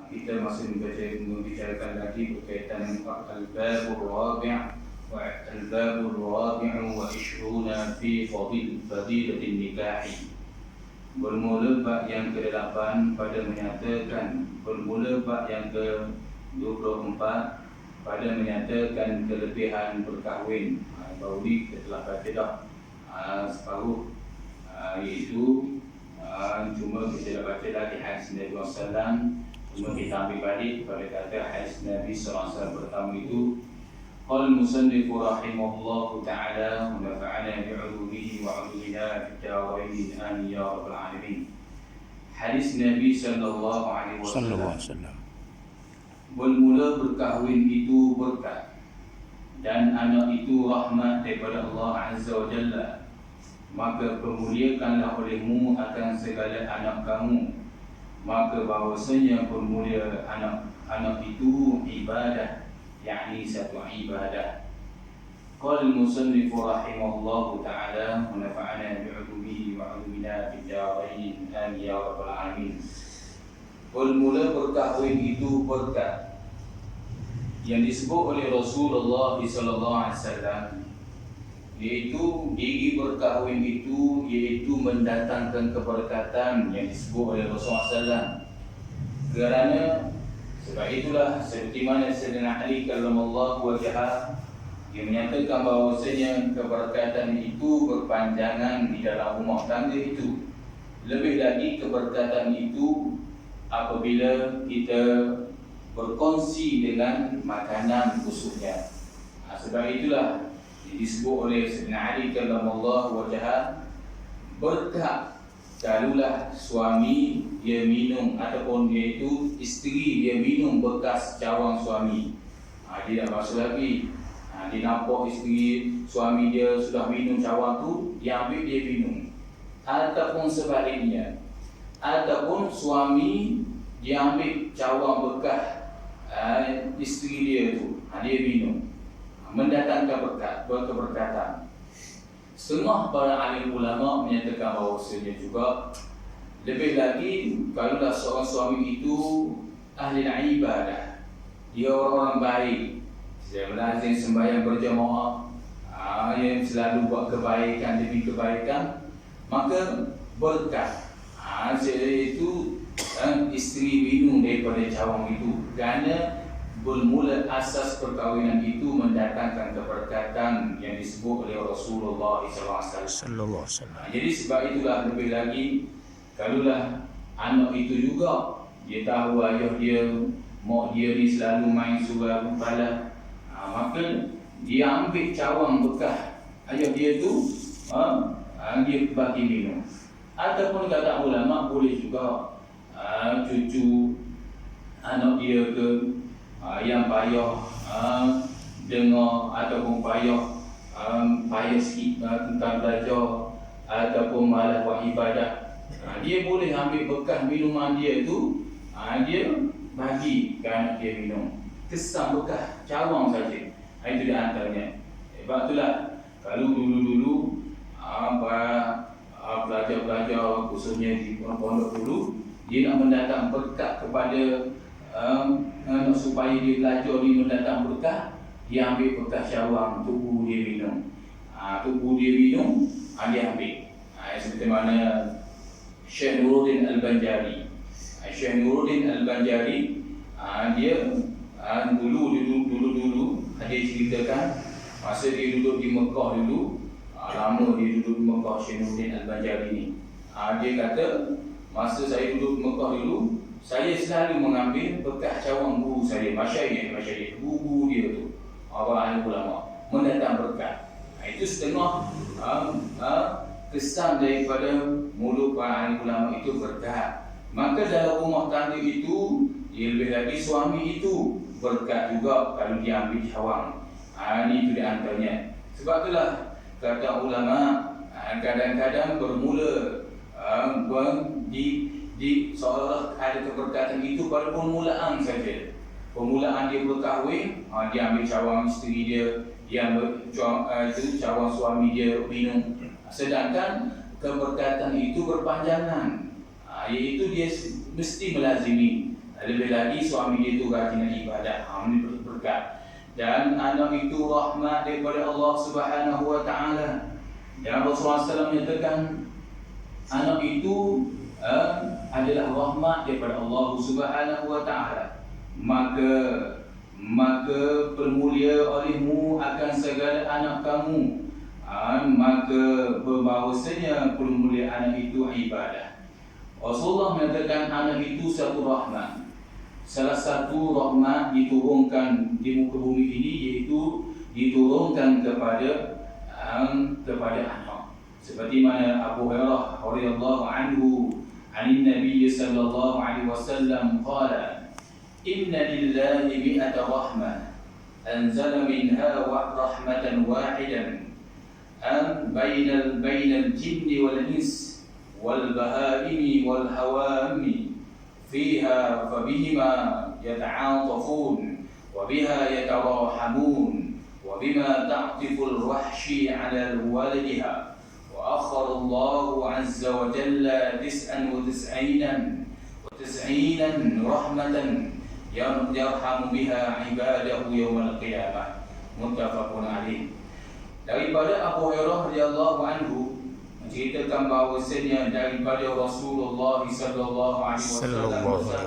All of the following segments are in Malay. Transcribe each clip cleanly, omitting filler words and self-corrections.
kita masih membicarakan lagi berkaitan dengan al-babur rabi' wa al-babur rabi' wa ishruna fi fadilatin nikahi. Bermula bab yang ke-8 pada menyatakan, bermula bab yang ke-24 pada menyatakan kelebihan berkahwin. Baru ni kita telah baca dah separuh, iaitu cuma kita dah baca lagi hadis Nabi SAW. Cuma kita ambil balik pada kata hadis Nabi SAW pertama itu, qala al-musannif rahimahullahu ta'ala wa nafa'ana bi'ulumihi wa 'ulumina fid darain amin ya rabbal alamin. Hadis Nabi sallallahu alaihi wasallam, bermula berkahwin itu berkat dan anak itu rahmat daripada Allah Azza wa Jalla, maka permuliakanlah olehmu akan segala anak kamu, maka bahawasanya permulia anak itu ibadah, yakni satu ibadah. Qala al-musannif rahimahullahu ta'ala wa nafa'ana bi'ulumihi wa 'ulumina fid darain amin ya rabbal alamin. Bermula berkahwin itu berkat yang disebut oleh Rasulullah SAW, iaitu gigi berkahwin itu iaitu mendatangkan keberkatan yang disebut oleh Rasulullah SAW. Kerana sebab itulah seperti mana Sayyidina Ali karramallahu wajhah dia menyatakan bahawasanya keberkatan itu berpanjangan di dalam rumah tangga itu. Lebih lagi keberkatan itu apabila kita berkongsi dengan makanan khususnya. Sebab itulah disebut oleh Sayyidina Ali karramallahu wajhah, berkat kalaulah suami dia minum ataupun iaitu isteri dia minum bekas cawang suami. Dia dah basuh lagi, dia nampak isteri suami dia sudah minum cawang tu, dia ambil dia minum. Ataupun sebaliknya, ataupun suami dia ambil cawang bekas isteri dia tu, dia minum, mendatangkan keberkatan. Setengah para alim ulama menyatakan bahawasanya juga lebih lagi kalaulah seorang suami itu ahli ibadah, dia orang baik, dia melazim sembahyang berjamaah, yang selalu buat kebaikan demi kebaikan, maka berkat itu isteri minum daripada cawang itu, kerana bermula asas perkahwinan itu mendatangkan keberkatan yang disebut oleh Rasulullah SAW. Jadi sebab itulah lebih lagi kalaulah anak itu juga dia tahu ayah dia, mak dia ni selalu main surah balah, maka dia ambil cawang bekas ayah dia tu, dia bagi minum. Ataupun kata ulama boleh juga cucu anak dia ke yang payah dengar ataupun payah sikit tentang belajar ataupun malas buat ibadah, dia boleh ambil bekas minuman dia tu, dia bagi ke anak dia minum, kesan bekas cawang saja. Itu di antaranya. Sebab itulah kalau dulu-dulu pelajar-pelajar khususnya di pondok dulu, dia nak mendatang berkat kepada supaya dia belajar ni mendatang berkah, dia ambil bekas cawang tubuh dia minum. Tubuh dia minum, dia ambil. Seperti mana Syekh Nuruddin Al-Banjari. Syekh Nuruddin Al-Banjari, dia dulu dia ceritakan masa dia duduk di Mekah dulu, lama dia duduk di Mekah, Syekh Nuruddin Al-Banjari ni. Dia kata masa saya duduk di Mekah dulu, saya selalu mengambil bekas cawang guru saya, masyayikh guru dia tu, orang ulama, mendatang berkat. Itu setengah kesan daripada mulut para ulama itu berkat. Maka dalam rumah tangga itu, lebih lagi suami itu berkat juga kalau dia ambil cawang. Ini itu di antaranya. Sebab itulah kata ulama, kadang-kadang bermula di seolah ada keberkatan itu pada permulaan saja. Permulaan dia berkahwin, dia ambil cawang isteri dia ambil cawang suami dia minum. Sedangkan keberkatan itu berpanjangan, iaitu dia mesti melazimi Lebih lagi suami dia itu rajin ibadah, ini berkat. Dan anak itu rahmat daripada Allah Subhanahu wa taala. Dan Rasulullah SAW menyatakan anak itu adalah rahmat daripada Allah Subhanahu wa taala. Maka permulia olehmu akan segala anak kamu. Maka berbahawasanya permulia anak itu ibadah. Rasulullah menyatakan anak itu satu rahmat. Salah satu rahmat diturunkan di muka bumi ini iaitu diturunkan kepada anak. Seperti mana Abu Hurairah radhiyallahu anhu anin Nabi sallallahu alaihi wasallam qala inna lillahi mi'ata rahmah anzala minha rahmatan wahidan bainal jinni wal ins wal bahaimi wal hawami فيها فبهما يتعاطفون وبها يتراحمون وبما تعطف الوحش على ولدها وأخر الله عز وجل 99 رحمة يرحم بها عباده يوم القيامة متفق عليه. Daripada Abu Hurairah radhiyallahu anhu menceritakan bahawasanya daripada Rasulullah sallallahu alaihi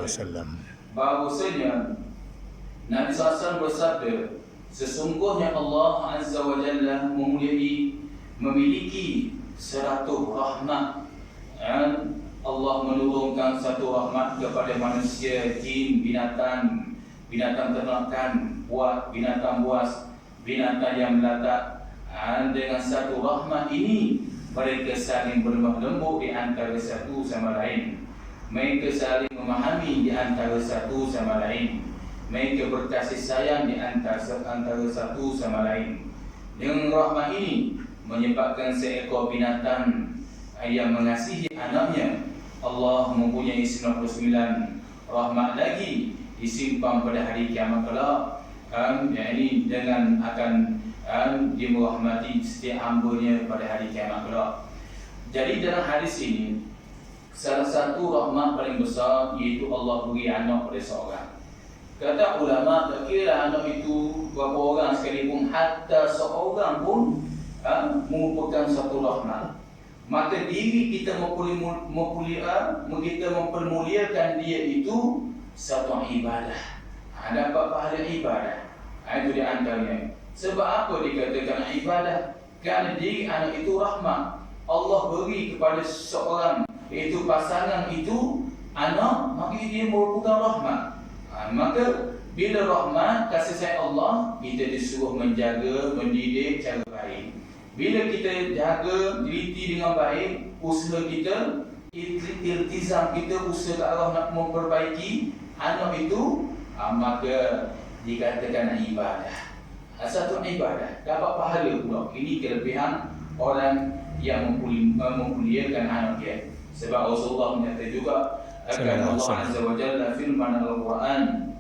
wasallam bahawasanya Nabi SAW bersabda, sesungguhnya Allah Azza wa Jalla memiliki 100 rahmat. Allah menurunkan satu rahmat kepada manusia, jin, binatang ternakan, binatang buas, binatang yang melata. Dengan satu rahmat ini mereka saling berlemah lembut di antara satu sama lain. Mereka saling memahami di antara satu sama lain. Mereka berkasih sayang di antara satu sama lain. Dengan rahmat ini menyebabkan seekor binatang yang mengasihi anaknya. Allah mempunyai 99 rahmat lagi disimpan pada hari kiamat kelak. Yakni dengan akan dia merahmati setiap hamba-Nya pada hari kiamat kelak. Jadi dalam hadis ini salah satu rahmat paling besar iaitu Allah beri anak pada seorang. Kata ulama, tak kira anak itu berapa orang sekalipun, hatta seorang pun merupakan satu rahmat. Maka diri kita mempermuliakan dia itu satu ibadah. Dapat pahala ibadah. Itu di antaranya. Sebab apa dikatakan ibadah? Kerana diri anak itu rahmat. Allah beri kepada seseorang, iaitu pasangan itu anak, maka dia merupakan rahmat. Maka bila rahmat, kasih sayang Allah, kita disuruh menjaga, mendidik cara baik. Bila kita jaga, teliti dengan baik, usaha kita, iltizam kita, usaha ke arah nak memperbaiki anak itu, maka dikatakan ibadah. Satu ibadah, dapat pahala pula. Ini kelebihan orang yang memmuliakan anak dia. Sebab Rasulullah menyatakan juga akan Allah Azza wa Jalla firman Al-Quran,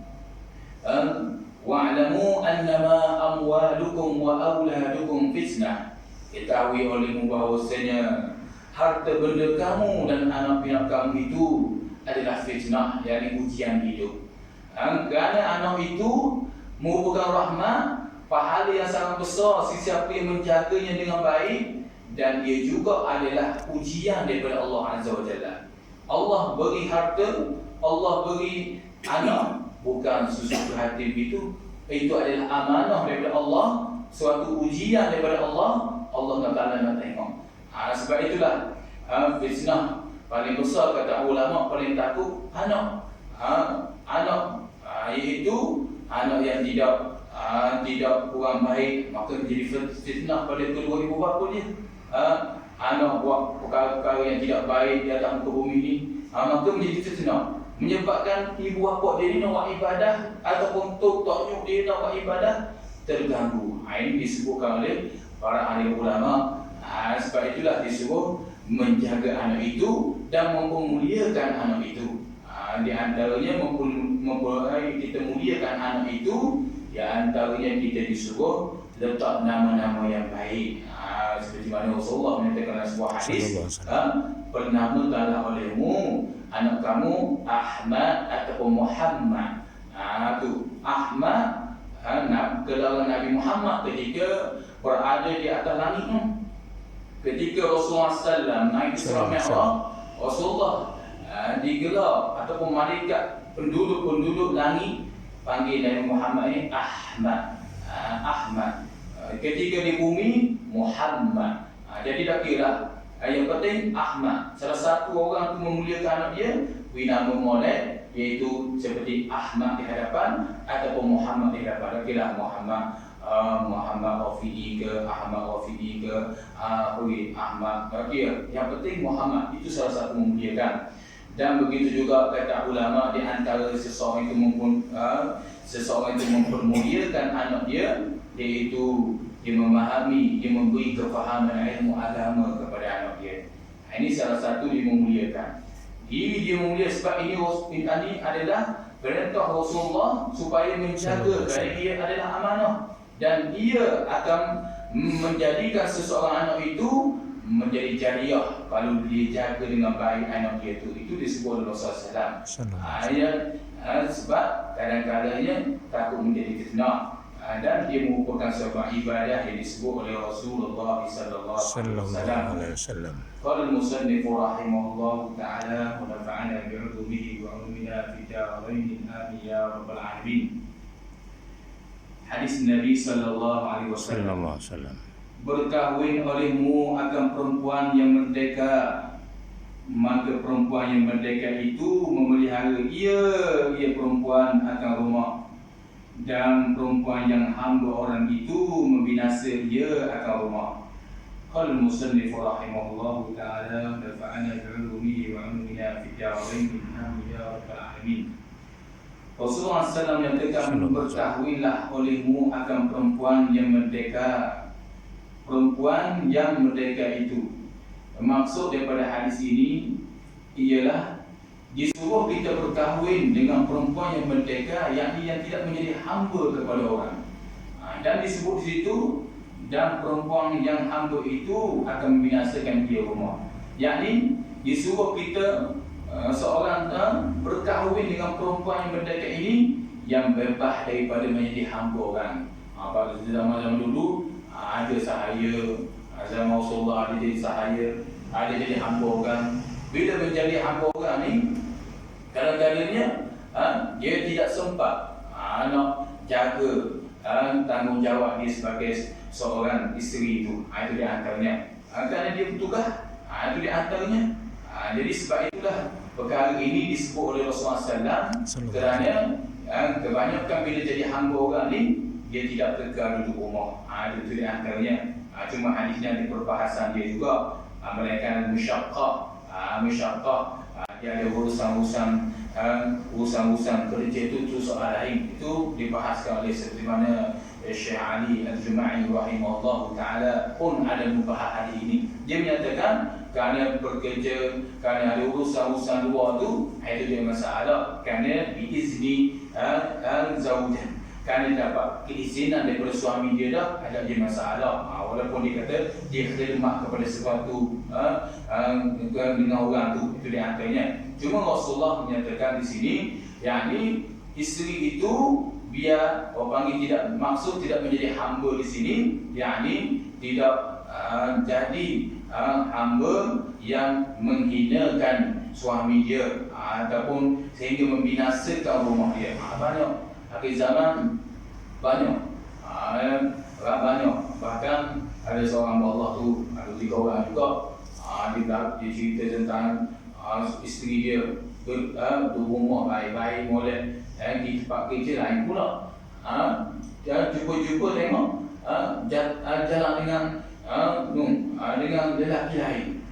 wa'lamu annama amwalukum wa auladukum fitnah. Ketahui olehmu bahawasanya harta benda kamu dan anak pinak kamu itu adalah fitnah, yakni ujian hidup. Kerana anak itu merupakan rahmat, pahala yang sangat besar sesiapa yang menjaganya dengan baik, dan dia juga adalah ujian daripada Allah Azza wa Jalla. Allah beri harta, Allah beri anak, bukan sesuatu hati itu adalah amanah daripada Allah, suatu ujian daripada Allah. Allah Ta'ala nak tengok. Sebab itulah fitnah paling besar kata ulama, paling takut anak. Iaitu anak yang tidak kurang baik, maka menjadi fitnah pada kedua ibu bapa dia. Anak buat perkara-perkara yang tidak baik di atas muka bumi ini, maka menjadi fitnah, menyebabkan ibu bapa dia nak buat ibadah ataupun tok nyuk dia nak buat ibadah terganggu. Ini disebutkan oleh para ahli ulama. Sebab itulah disuruh menjaga anak itu dan memuliakan anak itu. Di antaranya kita muliakan anak itu, di antaranya kita disuruh letak nama-nama yang baik. Seperti mana Rasulullah menyatakan dalam sebuah hadis, bernamakanlah olehmu anak kamu Ahmad ataupun Muhammad. Tu Ahmad, gelar Nabi Muhammad ketika berada di atas langit. Ketika Rasulullah SAW naik Isra Mi'raj, Rasulullah digelar ataupun malaikat penduduk-penduduk langit panggil Nabi Muhammad ini Ahmad. Ahmad. Ketika di bumi Muhammad. Jadi dah kira yang penting Ahmad. Salah satu orang tu memuliakan anak dia, beri nama molek, iaitu seperti Ahmad di hadapan ataupun Muhammad di hadapan. Kira Muhammad, Muhammad Rafi'i ke, Ahmad Rafi'i ke, Ahmad. Kira yang penting Muhammad, itu salah satu memuliakan. Dan begitu juga kata ulama, di antara seseorang itu mempermuliakan anak dia, iaitu dia memahami, dia memberi kefahaman ilmu agama kepada anak dia. Ini salah satu dia memuliakan. Dia memuliakan sebab ini adalah perintah Rasulullah supaya menjaga, kerana dia adalah amanah dan dia akan menjadikan seseorang anak itu menjadi jariah kalau dia jaga dengan baik anak dia itu. Itu disebut oleh Rasulullah SAW. Sebab kadang-kadangnya takut menjadi fitnah. Dan dia merupakan sebuah ibadah yang disebut oleh Rasulullah sallallahu alaihi wasallam. Qala al-musannif rahimahullah ta'ala wa nafa'ana bi'ulumihi wa 'ulumina fi darain amin ya rabbal alamin. Hadis Nabi sallallahu alaihi wasallam. Berkahwin olehmu akan perempuan yang merdeka, maka perempuan yang merdeka itu memelihara ia perempuan akan rumah, dan perempuan yang hamba orang itu membinasa ia akan rumah. Qala al-musannif rahimahullahu ta'ala nafa'ana bi'ulumihi wa 'ulumina fi darain amin ya rabbal alamin. Rasulullah SAW menyatakan, berkahwinlah olehmu akan perempuan yang merdeka. Perempuan yang merdeka itu, maksud daripada hadis ini ialah disuruh kita berkahwin dengan perempuan yang merdeka, yakni yang tidak menjadi hamba kepada orang. Dan disebut di situ, dan perempuan yang hamba itu akan membinasakan dia rumah. Yakni disuruh kita seorang berkahwin dengan perempuan yang merdeka ini, yang bebas daripada menjadi hamba orang. Pada zaman-zaman dulu ada sahaya, zaman Rasulullah ada jadi sahaya, ada jadi hamba orang. Bila menjadi hamba orang ni, kadang-kadangnya dia tidak sempat nak jaga tanggungjawab dia sebagai seorang isteri itu. Itu di antaranya. Kerana dia bertugas, itu di antaranya. Jadi sebab itulah perkara ini disebut oleh Rasulullah SAW, kerana kebanyakan bila jadi hamba orang ni, dia tidak kekal duduk rumah. Itu di antaranya. Cuma hadisnya di perbahasan dia juga, melainkan musyaqqah. Dia ada urusan kerja itu soal lain. Itu dibahaskan oleh seperti mana Syekh Ali Al-Juma'i rahimahullah ta'ala pun ada membahas hadis ini. Dia menyatakan kerana bekerja, kerana ada urusan luar itu dia masalah, kerana biizni zawjan, kerana dapat keizinan daripada suami dia dah, ada dia masalah. Walaupun dia kata dia khidmat kepada sesuatu dengan orang tu, itu di antaranya. Cuma Rasulullah menyatakan di sini, yakni isteri itu biar orang panggil tidak, maksud tidak menjadi hamba di sini, yakni tidak jadi hamba yang menghinakan suami dia ataupun sehingga membinasakan rumah dia. Banyak akhir zaman, banyak bahkan ada seorang Allah tu, ada 3 orang juga, dia cerita tentang isteri dia berumah baik-baik molek di tempat kerja lain pula. Dia jumpa tengok jalan dengan lelaki lain,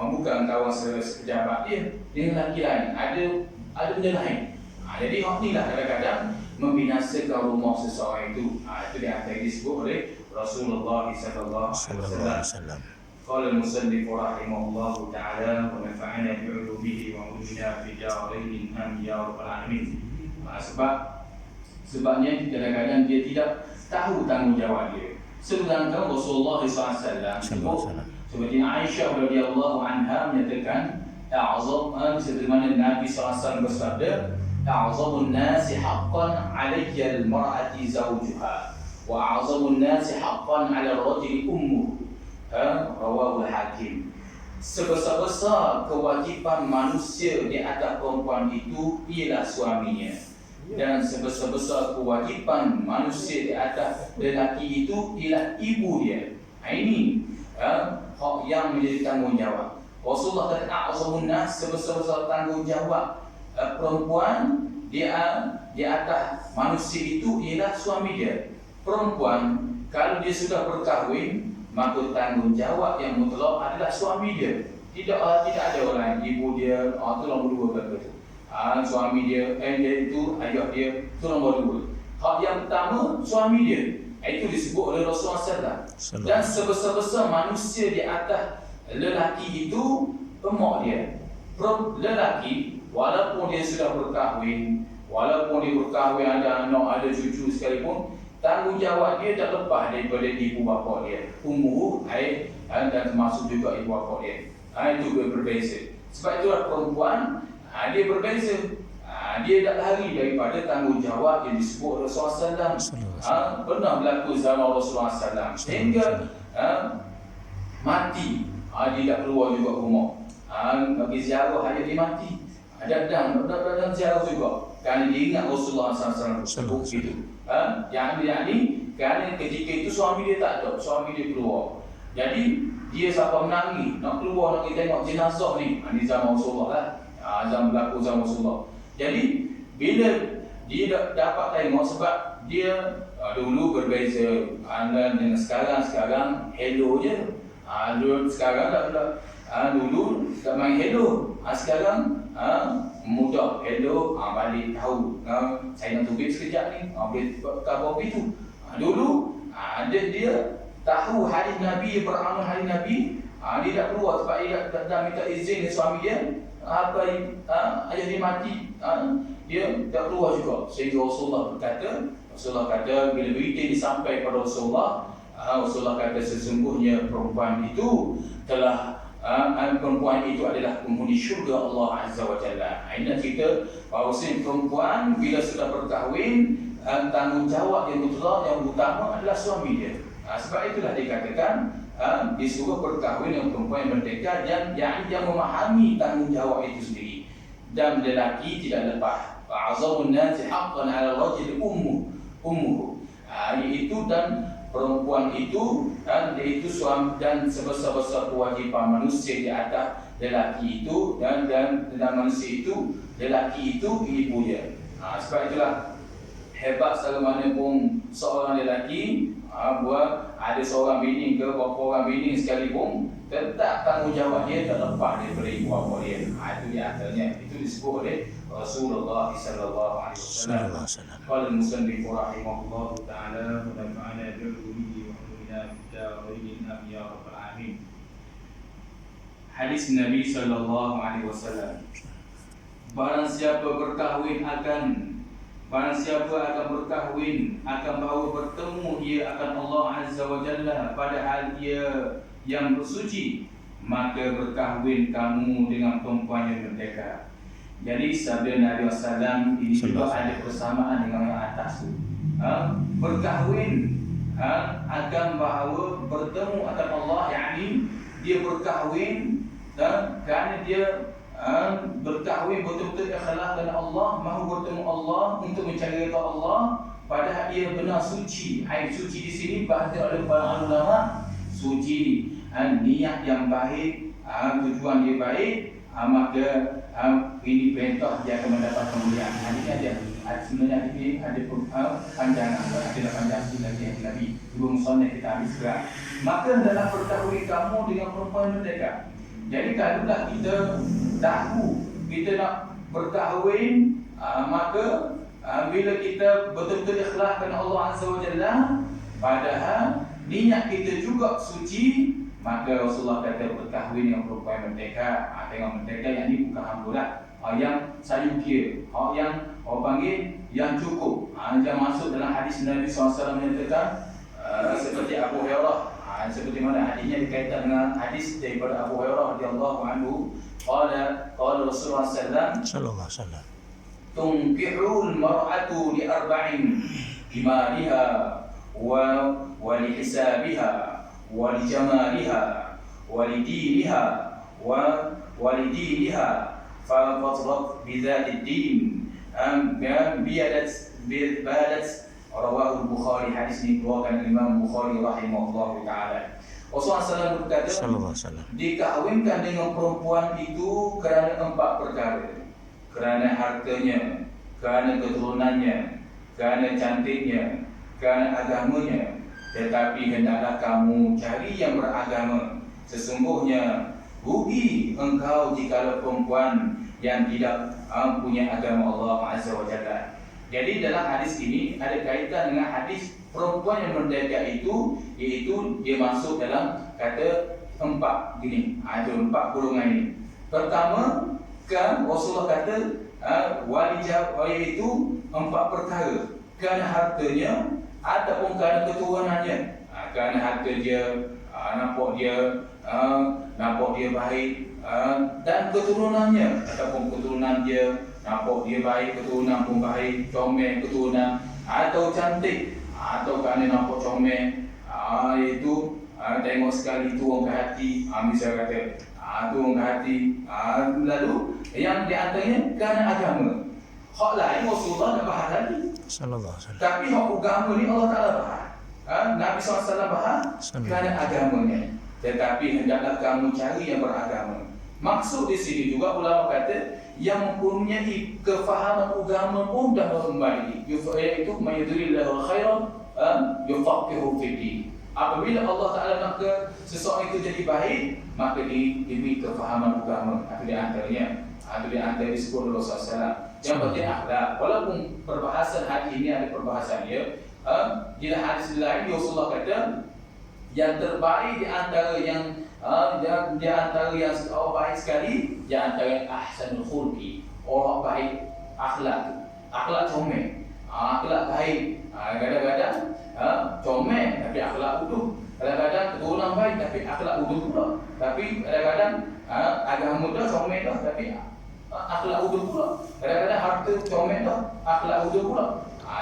bukan kawan sejabat dia, dengan lelaki lain, ada benda lain. Jadi hak ni lah kadang-kadang membinasakan rumah seseorang itu. Itu di antara disebut oleh Rasulullah sallallahu alaihi wasallam. Qala al-musannif rahimahullah ta'ala wa nafa'ana bi'ulumihi wa 'ulumina fi darain amin ya rabbal alamin. Sebabnya kadang-kadang dia tidak tahu tanggungjawab dia. Sedangkan Rasulullah SAW seperti Aisyah radhiyallahu anha menyatakan sebagaimana Nabi SAW bersabda, a'zamun nasi haqqan 'alayya al-mar'ati zawjuha wa a'zamun nasi haqqan 'ala ar-rajuli ummuhu. Rawahu al-Hakim. Sebesar-besar kewajipan manusia di atas perempuan itu ialah suaminya, dan sebesar-besar kewajipan manusia di atas lelaki itu ialah ibu dia. Ini hak yang menjadi tanggungjawab. Rasulullah kata a'zamun nas, sebesar-besar tanggungjawab perempuan di atas manusia itu ialah suami dia. Perempuan kalau dia sudah berkahwin, maka tanggungjawab yang mutlak adalah suami dia. Tidak ada orang, ibu dia, tu nombor dua kata tu. Suami dia, dia itu ayah dia, tu nombor dua. Hak yang pertama suami dia. Itu disebut oleh Rasulullah SAW. Dan sebesar-besar manusia di atas lelaki itu emak dia. Lelaki walaupun dia sudah berkahwin, walaupun dia berkahwin ada anak, ada cucu sekalipun, tanggungjawab dia tak lepas daripada ibu bapa dia. Umur, dan termasuk juga ibu bapa dia. Itu berbeza. Sebab itulah perempuan dia berbeza. Dia tak lari daripada tanggungjawab yang disebut Rasulullah SAW. Pernah berlaku zaman Rasulullah SAW sehingga mati, dia tak keluar juga rumah. Bagi ziarah hanya dia mati. Dan ziarah juga kerana dia ingat Rasulullah SAW sebut gitu. Yang ni kerana ketika itu suami dia tak ada, suami dia keluar. Jadi dia sampai menangis nak keluar, nak kita tengok jenazah ni. Ini zaman Rasulullah lah. Zaman berlaku zaman Rasulullah. Jadi bila dia dapat tengok, sebab dia dulu berbeza dengan sekarang hello je. Sekarang dulu tak main hello. Sekarang mudah hello, balik tahu saya nak tubik sekejap ni, boleh khabar begitu. Dulu dia tahu hari Nabi, beramal hari Nabi, dia tak keluar sebab dia dah minta izin dari suami dia. Ayah dia mati, dia tak keluar juga. Sehingga Rasulullah kata bila berita ini sampai pada Rasulullah kata sesungguhnya perempuan itu adalah penghuni syurga Allah Azza wa Jalla. Ini kita bahawa perempuan bila sudah berkahwin, tanggungjawab yang utama adalah suami dia. Sebab itulah dikatakan disuruh berkahwin dengan perempuan yang merdeka dan yang memahami tanggungjawab itu sendiri. Dan lelaki tidak lepas. Azamun nasi haqqan 'ala rajul ummuhu. Iaitu dan perempuan itu dia itu suami, dan sebesar-besar kewajipan manusia di atas lelaki itu dan manusia itu, lelaki itu ibu dia. Sebab itulah hebat selama pun seorang lelaki buat ada seorang bini ke berapa orang bini sekalipun, tetap tanggungjawab dia tak lepas daripada ibu bapa dia. Itu di antaranya, itu disebut oleh Rasulullah sallallahu alaihi wasallam. Qala al-musannif rahimahullah taala wa nafa'ana bi 'ulumihi wa 'ulumina fid darain amin ya rabbal alamin. Hadis Nabi sallallahu alaihi wasallam, barang siapa akan berkahwin akan bahawa bertemu ia akan Allah Azza wa Jalla padahal dia yang bersuci, maka berkahwin kamu dengan perempuan yang merdeka. Jadi sabda Nabi SAW ini juga ada persamaan dengan yang atas tu. Berkahwin akan bahawa bertemu akan Allah, yakni dia berkahwin kerana dia berkahwin betul-betul ikhlas kerana Allah, mahu bertemu Allah untuk mencari redha Allah, padahal ia benar suci. Suci di sini bahasa oleh para ulama, suci niat yang baik, tujuan dia baik, maka ini perintah dia akan mendapat kemuliaan. Ini ada sebenarnya ini ada panjangan, ada panjang lagi Nabi dua musannaf kita habis gerak. Maka dalam perkahwinan kamu dengan perempuan merdeka. Jadi kalaulah kita tahu kita nak berkahwin, maka bila kita betul-betul ikhlas kerana Allah Azza wa Jalla, padahal niat kita juga suci, maka Rasulullah kata berkahwin dengan perempuan merdeka. Tengok merdeka yang ni bukan hambulah, yang sayukia, yang orang panggil yang cukup. Yang masuk dalam hadis Nabi SAW menyatakan seperti Abu Hurairah, seperti mana hadisnya dikaitkan dengan hadis daripada Abu Hurairah radhiyallahu anhu, qala Rasulullah sallallahu alaihi wasallam, tunkihul mar'atu li arba'in, limaliha wa li hisabiha wa li jamaliha wa li diniha wa li diniha fatraq bi dzati din biadat. Rawahu Bukhari. Hadis ini dikeluarkan Imam Bukhari rahimahullah taala. Rasulullah SAW berkata, dikahwinkan dengan perempuan itu kerana 4 perkara. Kerana hartanya, kerana keturunannya, kerana cantiknya, kerana agamanya. Tetapi hendaklah kamu cari yang beragama. Sesungguhnya rugi engkau jikalau perempuan yang tidak punya agama Allah Azza wa Jalla. Jadi dalam hadis ini ada kaitan dengan hadis perempuan yang merdeka itu, iaitu dia masuk dalam kata 4 gini. Ada 4 golongan ini. Pertama, kan Rasulullah kata walijah iaitu 4 perkara. Kerana hartanya ataupun kerana keturunannya. Kerana harta dia, nampak dia baik, dan keturunannya ataupun keturunan dia nampak dia baik, keturunan pun baik, comel keturunan, atau cantik, atau kerana nampak comel, iaitu tengok sekali tu orang ke hati, misalnya kata tu orang ke hati, lalu yang di antaranya kerana agama. Hak lain Rasulullah tak bahas lagi, tapi hak agama ni Allah Ta'ala bahas. Nabi SAW bahas kerana agamanya. Tetapi hendaklah kamu cari yang beragama. Maksud di sini juga ulama kata yang mempunyai kefahaman agama pun dah kembali, iaitu mayadrillahu khairan yufaqihu fid din. Apabila Allah Ta'ala nak ke seseorang itu jadi baik, maka diberi kefahaman agama. Itu di antaranya, itu di antara disebut oleh Rasulullah SAW. Yang penting akhlak. Walaupun perbahasan hadis ini ada perbahasan dia, di hadis lain Rasulullah kata yang terbaik di antara yang di antara yang orang baik sekali, di antara ahsanul khulqi, orang baik akhlak comel, akhlak baik. Kadang-kadang comel tapi akhlak bodoh, kadang-kadang keturunan baik tapi akhlak bodoh pula, tapi kadang-kadang agama dah comel dah tapi akhlak bodoh pula, kadang-kadang harta comel dah akhlak bodoh pula.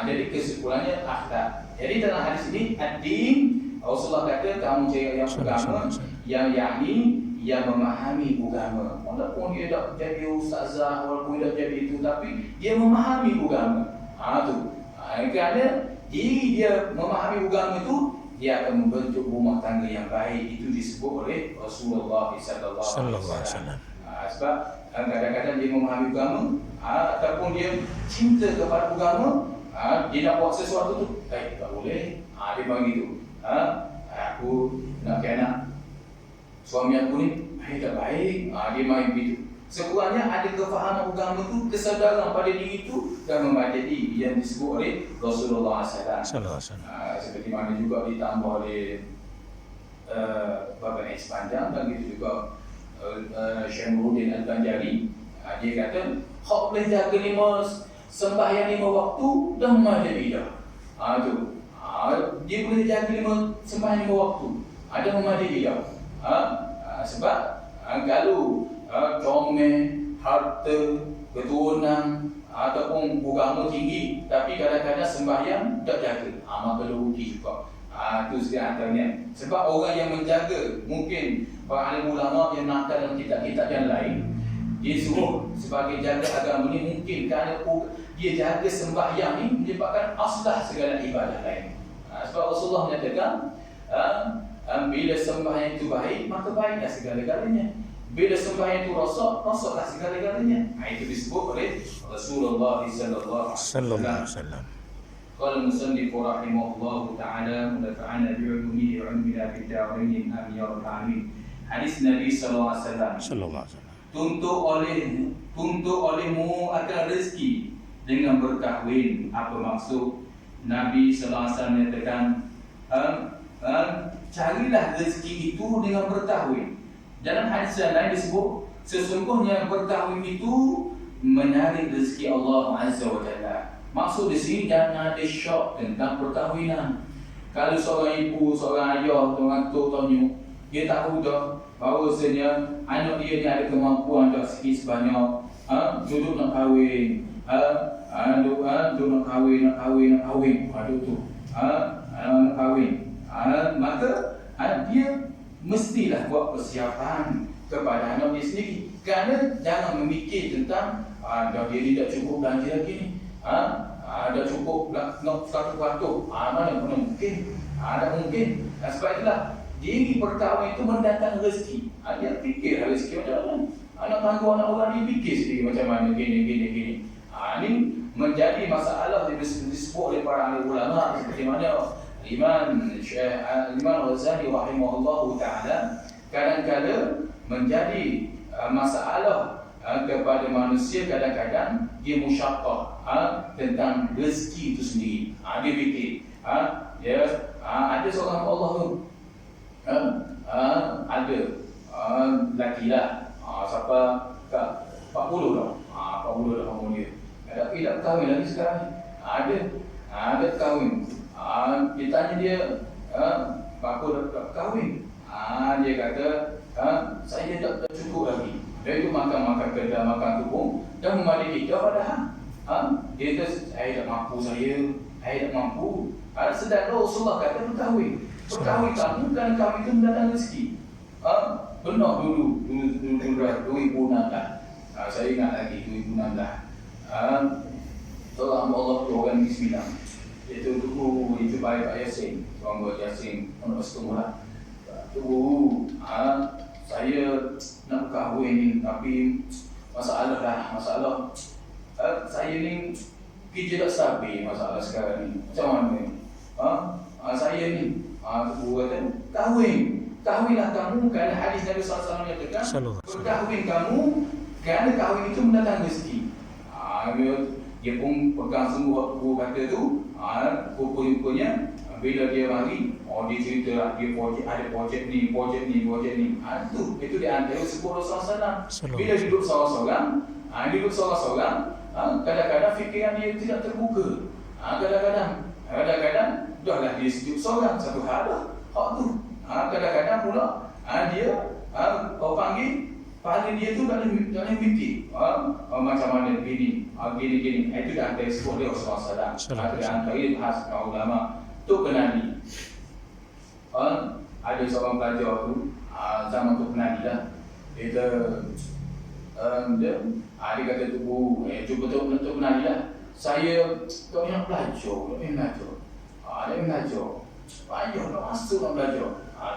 Jadi kesimpulannya akhlak. Jadi dalam hadis ini ad-din, Rasulullah kata kamu cari yang agama, yang yakni yang memahami agama. Walaupun dia tak jadi ustazah, walaupun dia tak jadi itu, tapi dia memahami agama. Kerana diri dia memahami agama itu, dia akan membentuk rumah tangga yang baik. Itu disebut oleh Rasulullah SAW. Sebab kadang-kadang dia memahami agama, ataupun dia cinta kepada agama, dia nak buat sesuatu tu, tak boleh. Dia bagi tu. Aku nak ke anak suami aku ni tak baik, dia main begitu. Sekurangnya ada kefahaman agama tu, kesedaran pada diri itu, dan membajadi yang disebut oleh Rasulullah SAW. Seperti mana juga ditambah oleh Bapak Ais Panjang, dan begitu juga Syekh Nuruddin Al-Banjari. Dia kata hak boleh jaga sembahyang 5 waktu dan memajadi dah. Dia boleh jaga sembahyang 5 waktu, ada memajadi dah. Sebab kalau comel, harta, keturunan ataupun agama tinggi, tapi kadang-kadang sembahyang tak jaga, maka rugi juga. Itu sekian antaranya. Sebab orang yang menjaga, mungkin para alim ulama yang nakal dalam kitab-kitab yang lain, dia suruh sebagai jaga agama ni, mungkin kerana dia jaga sembahyang ni menyebabkan aslah segala ibadah lain. Sebab Rasulullah menyatakan bila sembahyang itu baik, maka baiklah segala-galanya. Bila sembahyang itu rosak, rosaklah segala-galanya. Itu disebut oleh Rasulullah sallallahu alaihi wasallam. Qala musannif rahimahullahu ta'ala munafa'ana bi'ulumihi wa 'ilmina fid darain amin ya rabbal alamin. Hadis Nabi sallallahu alaihi wasallam. Tuntut olehmu akan rezeki dengan berkahwin. Apa maksud? Nabi sallallahu alaihi wasallam menyatakan carilah rezeki itu dengan berkahwin. Dalam hadis yang lain disebut sesungguhnya berkahwin itu menarik rezeki Allah Azza wa Jalla. Maksud di sini jangan ada syok tentang perkahwinan. Kalau seorang ibu, seorang ayah, orang tua tanya, dia tahu dah bahawasanya anak dia ni ada kemampuan tak sikit sebanyak, duduk nak kahwin, duduk nak kahwin, duduk tu, nak kahwin, maka dia mestilah buat persiapan kepada anak dia sendiri. Kerana jangan memikir tentang dia tidak cukup belanja lagi ni, dah cukup nak 100%, mana mungkin, tak mungkin. Sebab itulah diri perkahwinan itu mendatang rezeki. Dia fikir rezeki macam mana, anak tangga anak orang ni fikir sendiri macam mana, gini. Ini menjadi masalah disebut oleh para ahli ulama seperti mana Imam Ghazali rahimahullahu ta'ala kadang-kadang menjadi masalah kepada manusia. Kadang-kadang dia musyaqqah tentang rezeki itu sendiri. Dia fikir ada seorang Allah tu, ada lelaki lah, siapa 40 dah, 40 dah umur dia, tapi tak kahwin lagi sekarang ni. Ada kahwin. Kita tanya dia, apa dah kahwin? Dia kata, saya tak cukup lagi. Dia itu makan kedai, makan tepung dan memalik kita padahal dia kata, saya tak mampu, saya tak mampu. Sedangkan Rasulullah kata berkahwin kamu dan kami itu mendatang rezeki. Benar dulu 2016. Saya ingat lagi 2016. Seorang Allah tu orang Negeri Sembilan. Itu baik Pak Yasin. Orang buat Yasin, orang bersetengah lah. Saya nak berkahwin ni, tapi masalah saya ni kerja tak stabil, masalah sekarang ni. Macam mana ni? Saya ni kata kahwinlah kamu, kerana hadis Nabi SAW menyatakan berkahwin kamu kerana kahwin itu mendatang rezeki. Dia pun pegang sungguh waktu kata tu. Rupanya bila dia mari, dia cerita dia ada projek ni. Itu dia antara sebut Rasulullah SAW. Bila duduk seorang-seorang, kadang-kadang fikiran dia tidak terbuka. Kadang-kadang dahlah dia sejuk seorang satu hal dah, hak tu. Kadang-kadang pula dia panggil pahala dia tu dalam mimpi. Macam mana gini. Itu dah antara sebut dia Rasulullah SAW. Antara bahas ulama tu kenali. Ada seorang pelajar tu, zaman tu kenali lah. Dia kata tu, cuba tu kenali lah. Saya tak nak belajar. Payah nak masuk nak belajar.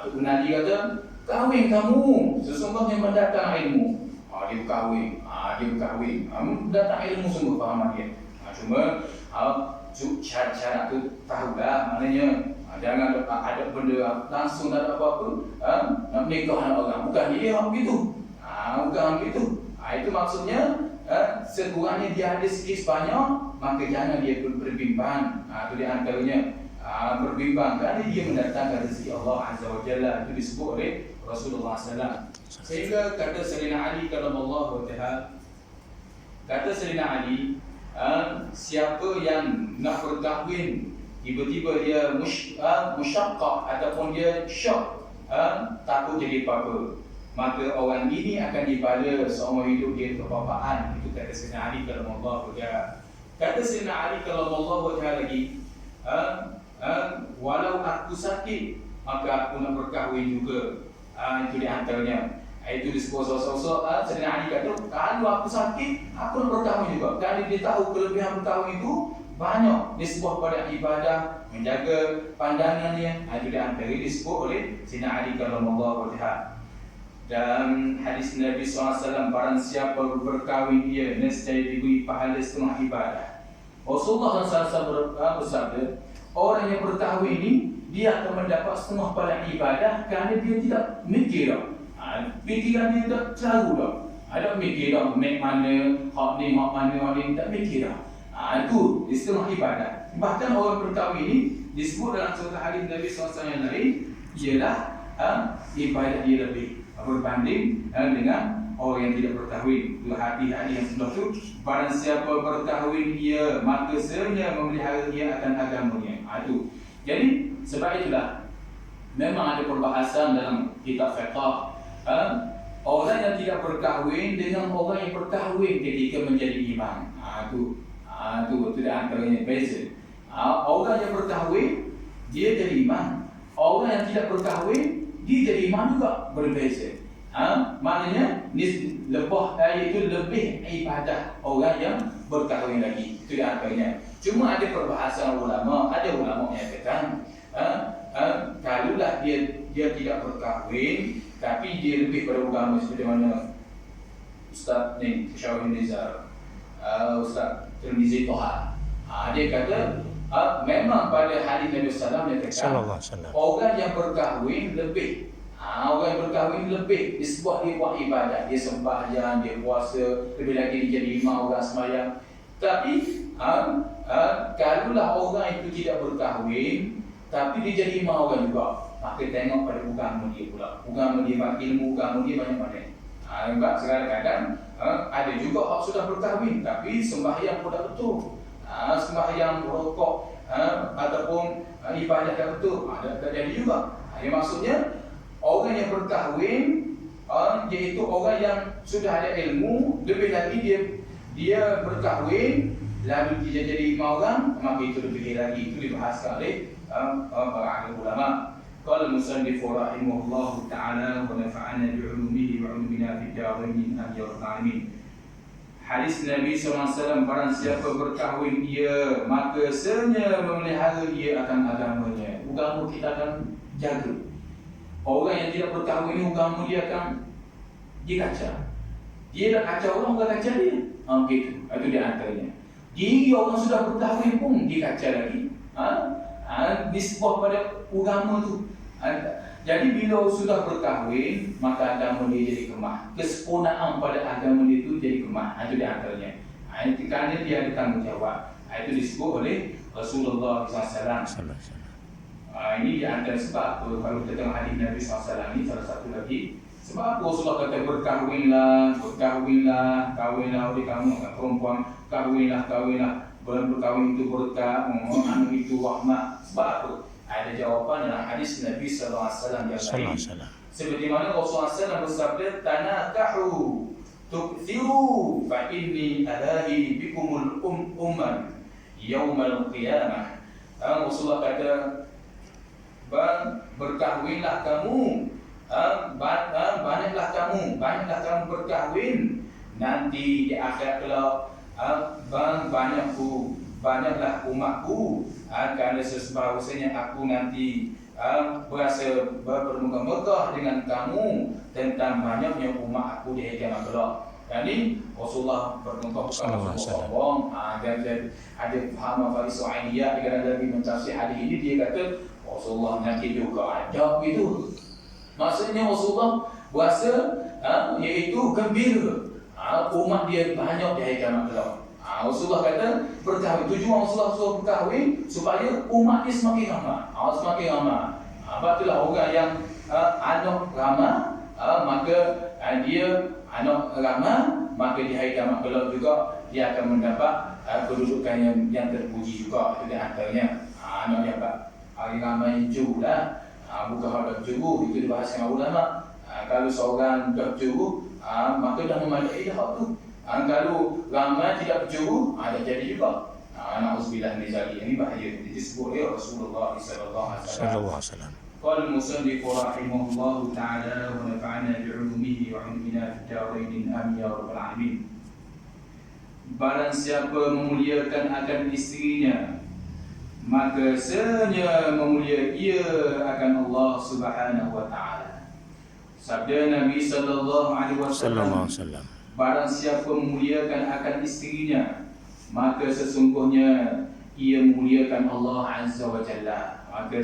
Tu kenali kata, kahwin kamu, sesungguhnya mendatang ilmu. Dia berkahwin. Datang ilmu sungguh fahaman dia. Cuma syarat tu tahulah, maknanya jangan ada benda langsung tak ada apa-apa nak menikah anak orang. Bukan dia begitu. Itu maksudnya sekurangnya dia ada sikit sebanyak, maka jangan dia berbimbang. Itu di antaranya berbimbang kerana dia mendatangkan rezeki Allah Azza wa Jalla. Itu disebut oleh Rasulullah SAW. Sehingga kata Sayyidina Ali karamallahu wajhah, kata Sayyidina Ali, siapa yang nak berkahwin tiba-tiba dia musyaqqah ataupun dia syok, takut jadi apa-apa, maka orang ini akan dibala seumur hidup dia kebapaan. Itu kata Sayyidina Ali karamallahu wajhah. Kata Sayyidina Ali karamallahu wajhah lagi, walau aku sakit, maka aku nak berkahwin juga. Itu di antaranya. Itu disebut sosok Sayyidina Ali kata, kalau aku sakit, aku nak berkahwin juga. Kerana dia tahu kelebihan berkahwin itu banyak disebut pada ibadah, menjaga pandangannya. Itu di antara disebut oleh Sayyidina Ali karamallahu wajhah. Dan hadis Nabi SAW, barang siapa berkahwin dia, nescaya diberi pahala setengah ibadah. Rasulullah SAW bersabda, orang yang berkahwin ini dia akan mendapat setengah pahala ibadah kerana dia tidak mikir dah. Fikiran dia tak terlalu dah. Ada mikir dah, mana, hak ni, tak mikir dah. Itu setengah ibadah. Bahkan orang berkahwin ini disebut dalam surah hadis Nabi SAW yang lain, ialah ibadah dia lebih berbanding dengan orang yang tidak berkahwin. Itu hadis yang sebelah tu, barang siapa berkahwin dia, maka sernya memelihara dia akan agamanya. Itu Jadi sebab itulah memang ada perbahasan dalam kitab fiqh, orang yang tidak berkahwin dengan orang yang berkahwin ketika menjadi imam. Itu antaranya beza. Orang yang berkahwin dia jadi imam. Orang yang tidak berkahwin dia jadi imam juga, berbeza. Maknanya itu lebih ibadah orang yang berkahwin lagi. Itu antaranya. Cuma ada perbahasan ulama, ada ulama menyatakan kalaulah dia tidak berkahwin tapi dia lebih pada agama seperti mana Ustaz ni Syawal Nizar, Ustaz Tirmizi Toha, dia kata memang pada hadis Nabi sallallahu alaihi wasallam orang yang berkahwin lebih orang yang berkahwin lebih disebut dia buat ibadah, dia sembahyang, dia puasa, lebih lagi dia jadi imam orang sembahyang. Tapi kalaulah orang itu tidak berkahwin tapi dia jadi imam orang juga, maka tengok pada agama dia pula. Agama dia, ilmu agama dia banyak mana. Sebab kadang-kadang ada juga orang sudah berkahwin tapi sembahyang pun tak betul. Sembahyang rokok ataupun ibadah tak betul, tak jadi juga. Maksudnya orang yang berkahwin iaitu orang yang sudah ada ilmu, lebih lagi dia berkahwin lalu dia jadi imam orang, maka itu lebih lagi. Itu dibahaskan oleh para ulama. Qala al-musannif rahimahullahu ta'ala wa nafa'ana bi'ulumihi wa 'ulumina fid darain amin ya rabbal alamin. Hadis Nabi SAW, barang siapa berkahwin ia, maka senya memelihara ia akan agamanya. Agama kita akan jaga. Orang yang tidak berkahwin ini agama dia akan dikacau. Dia nak kacau orang, bukan kacau dia. Gitu. Itu di antaranya. Diri orang sudah berkahwin pun dikacau lagi. Nisbah pada agama tu. Jadi bila sudah berkahwin, maka agama dia jadi kemah. Kesempurnaan pada agama dia itu jadi kemah. Itu di antaranya. Itu kerana dia ada tanggungjawab. Itu disebut oleh Rasulullah SAW. Ini di antara sebab kalau kita tengok hadis Nabi SAW ini salah satu lagi. Sebab apa Rasulullah kata berkahwinlah oleh kamu perempuan, kahwinlah. Bulan berkahwin itu berkah, anak itu rahmat. Sebab apa? Ada jawapan dalam hadis Nabi SAW yang lain. Seperti mana Rasulullah SAW bersabda, tanakahu tukthiru fa inni alahi bikumul umman yaumal qiyamah. Rasulullah kata, berkahwinlah kamu, banyaklah kamu berkahwin, nanti di akhirat kelak banyaklah umatku, kerana sebabnya aku nanti berasa bermuka-muka dengan kamu tentang banyaknya umat aku di kiamat kelak. Jadi Rasulullah bermuka-muka dan ada faham Faris Ainiyah dengan Nabi mentafsir hadis ini, dia kata Rasulullah nanti juga ajab itu. Maksudnya Rasulullah berasa iaitu gembira umat dia banyak di kiamat kelak. Rasulullah kata berkahwin, tujuan Rasulullah suruh berkahwin supaya umat dia semakin ramai. Sebab itulah orang yang anak ramai, maka dia anak ramai, maka di hari kiamat kelak juga dia akan mendapat kedudukan yang terpuji juga. Itu di antaranya anak dia hari ramai juru lah, bukan hal juru. Itu dibahaskan ulama. Kalau seorang dah juru, maka dah memadai dah tu. Kalau ramai tidak berjuru, ada jadi juga. Na'udzubillah min zalik. Ini bahaya. Disebut oleh Rasulullah sallallahu alaihi wasallam. Qala al-musannif rahimahullahu ta'ala wa nafa'ana bi'ulumihi wa 'ulumina fid darain amin ya rabbal alamin. Barang siapa memuliakan akan isterinya, maka senya memulia ia akan Allah Subhanahu wa ta'ala. Sabda Nabi sallallahu alaihi wasallam, barang siapa memuliakan akan isterinya, maka sesungguhnya ia memuliakan Allah Azza wa Jalla. Maka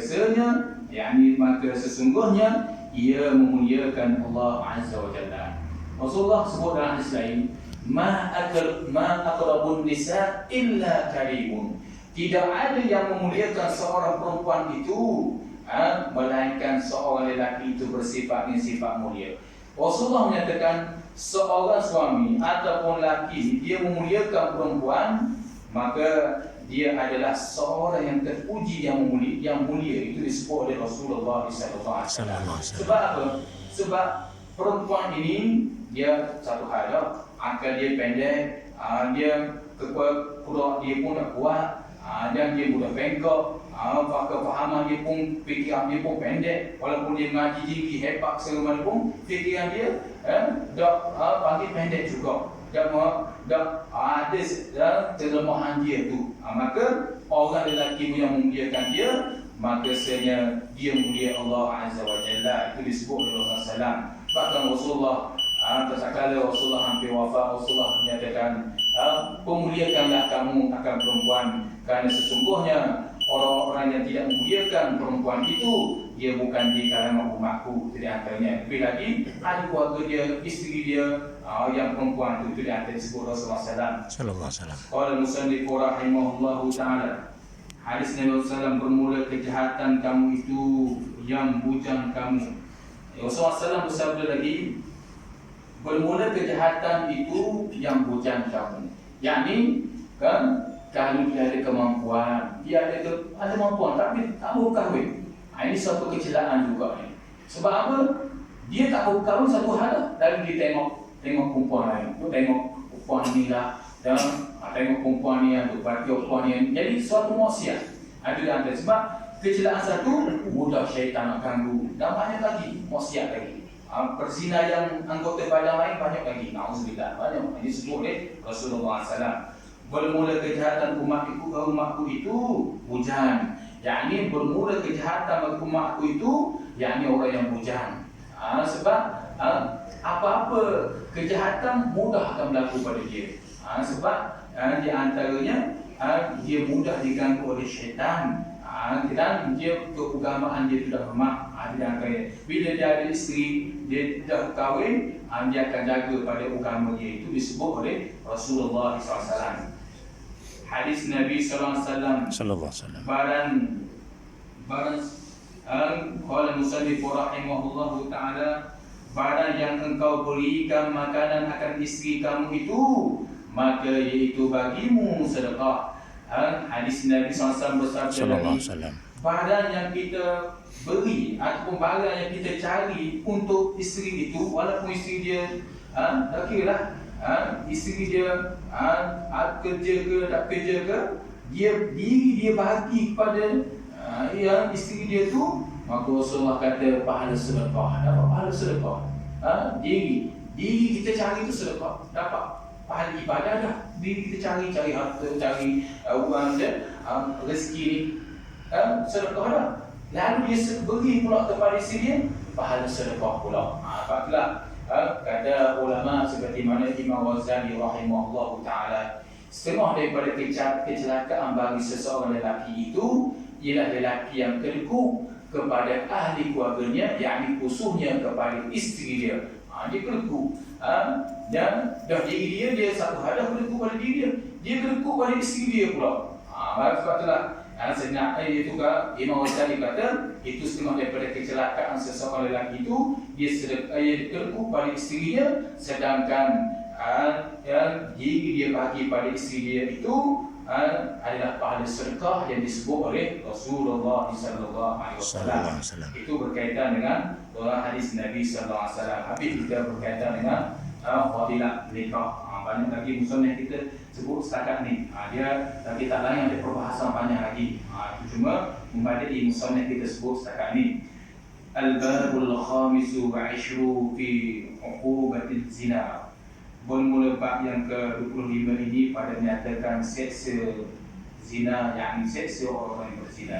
sesungguhnya ia memuliakan Allah Azza wa Jalla. Rasulullah sebut dalam hadis lain, ma aqrabun nisa illa karimun. Tidak ada yang memuliakan seorang perempuan itu melainkan seorang lelaki itu bersifat mulia. Rasulullah menyatakan seorang suami ataupun lelaki dia memuliakan perempuan, maka dia adalah seorang yang terpuji, yang mulia. Itu disebut oleh Rasulullah SAW. Sebab apa? Sebab perempuan ini dia satu hal akal dia pendek, dia kekuatan dia pun tak kuat, dan dia mudah bengkok, kefahaman dia pun, fikiran dia pun pendek. Walaupun dia mengaji tinggi hebat segala pun, fikiran dia panggil pendek juga. Dan ada kelemahan dia tu. Maka orang lelaki yang memuliakan dia, maka sebenarnya dia mulia Allah Azza wa Jalla. Itu disebut oleh Rasulullah SAW. Bahkan Rasulullah tersekala Rasulullah hampir wafat, Rasulullah menyatakan, pemuliakanlah kamu akan perempuan, kerana sesungguhnya orang-orang yang tidak memuliakan perempuan itu, dia bukan di kalangan umatku. Itu di antaranya. Lebih lagi ahli keluarga dia, isteri dia, yang perempuan itu di antara disebut Rasulullah SAW. Qala al-musannif rahimahullahu ta'ala, hadis Nabi SAW, bermula kejahatan kamu itu yang bujang kamu. Rasulullah SAW bersabda lagi, bermula kejahatan itu yang bujang kamu. Yakni kan, kalau dia ada kemampuan, dia ada kemampuan tapi tak mau kahwin. Ini satu kecelakaan juga ni. Sebab apa? Dia tak mau kahwin satu hal, dan dia tengok perempuan lain. Dia tengok perempuan ni lah, dan tengok perempuan ni yang tu, berarti perempuan ni. Jadi suatu maksiat. Ada antara sebab kecelakaan satu, mudah syaitan nak ganggu, dan banyak lagi maksiat lagi. Perzina yang anggota badan lain banyak lagi. Na'udzubillah, banyak. Ini sebut oleh Rasulullah SAW. Bermula kejahatan umatku itu bujang. Yakni bermula kejahatan umatku itu, yakni orang yang bujang. Sebab apa-apa kejahatan mudah akan berlaku pada dia. Sebab di antaranya dia mudah diganggu oleh syaitan. Dan dia keagamaan dia sudah lemah. Bila dia ada isteri, dia dah kahwin, dia akan jaga pada agama dia. Itu disebut oleh Rasulullah SAW. Hadis Nabi SAW. Barang qala musannif rahimahullahu ta'ala, barang yang engkau berikan makanan akan isteri kamu itu, maka iaitu bagimu sedekah. Hadis Nabi SAW bersabda lagi, barang yang kita beri ataupun barang yang kita cari untuk isteri itu, walaupun isteri dia tak kira lah, isteri dia kerja ke tak kerja ke, dia bagi kepada yang isteri dia tu, maka Rasulullah kata pahala sedekah, dapat pahala sedekah. Diri kita cari itu sedekah, dapat pahala ibadah dah. Diri kita cari harta, cari uang dan rezeki ni, sedekah dah. Lalu dia beri pula kepada isteri dia, pahala sedekah pula. Itulah kata ulama seperti mana Imam Ghazali rahimahullah ta'ala, setengah daripada kecelakaan bagi seseorang lelaki itu ialah lelaki yang terkuk kepada ahli keluarganya, yakni khususnya kepada isteri dia. Dia terkuk, dan dah diri dia satu hal dah terkuk pada diri dia terkuk pada isteri dia pula. Sebab itulah sebenarnya itu Imam Ghazali kata, itu setengah daripada kecelakaan seseorang lelaki itu, dia terkuk pada isterinya, sedangkan diri dia bagi pada isteri dia itu adalah pahala sedekah yang disebut oleh Rasulullah SAW. Itu berkaitan dengan hadis Nabi SAW. Habis kita berkaitan dengan fadilah nikah. Banyak lagi musannaf kita sebut setakat ni. Dia tapi tak lain ada perbahasan banyak lagi. Itu cuma memadai musannaf kita sebut setakat ni. Al-babul khamisu wa 'ishru fi 'uqubatil zina. Bermula bab yang ke-25 ini pada menyatakan seksa zina, yakni seksa orang yang berzina.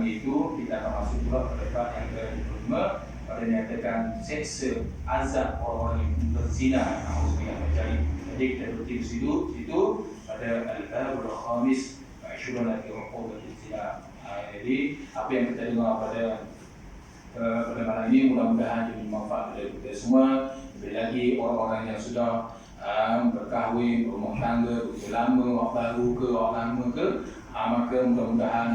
Itu kita akan masuk pula pada bab yang ke-25 pada menyatakan seksa azab orang yang berzina. Jadi kita berhenti di situ pada al-babul khamis wa 'ishru fi 'uqubatil zina. Jadi apa yang kita dengar pada malam ini mudah-mudahan jadi manfaat kepada kita semua. Lebih lagi orang-orang yang sudah berkahwin, berumah tangga, begitu lama, orang baru ke, orang lama ke, maka mudah-mudahan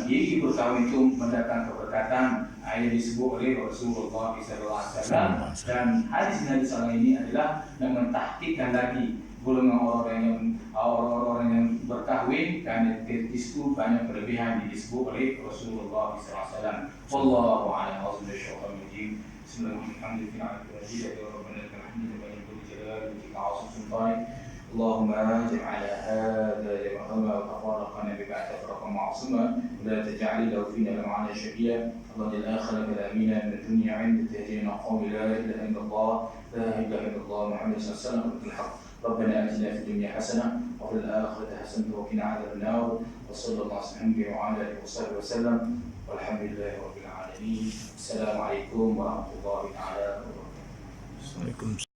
diri berkahwin itu mendatangkan keberkatan yang disebut oleh Rasulullah SAW. Dan hadis Nabi SAW ini adalah nak mentahqiqkan lagi golongan orang-orang yang berkahwin, karena di situ banyak kelebihan disebut oleh Rasulullah SAW. Wallahu a'lam bishawab. اللهم اجعل هذا لمقام وتفرقنا ببعد فرقا معصوما ولا تجعل له فينا لمعنا شقيا اللهم الاخر كلامنا من الدنيا عند تهدينا قوم لا اله الا الله لا اله الا الله محمد صلى الله عليه وسلم الحق ربنا اتنا في الدنيا حسنه وفي الاخره حسنه وقنا عذاب النار وصلى الله وسلم وعلى اله وصحبه وسلم والحمد لله رب العالمين. السلام عليكم ورحمه الله تعالى وبركاته.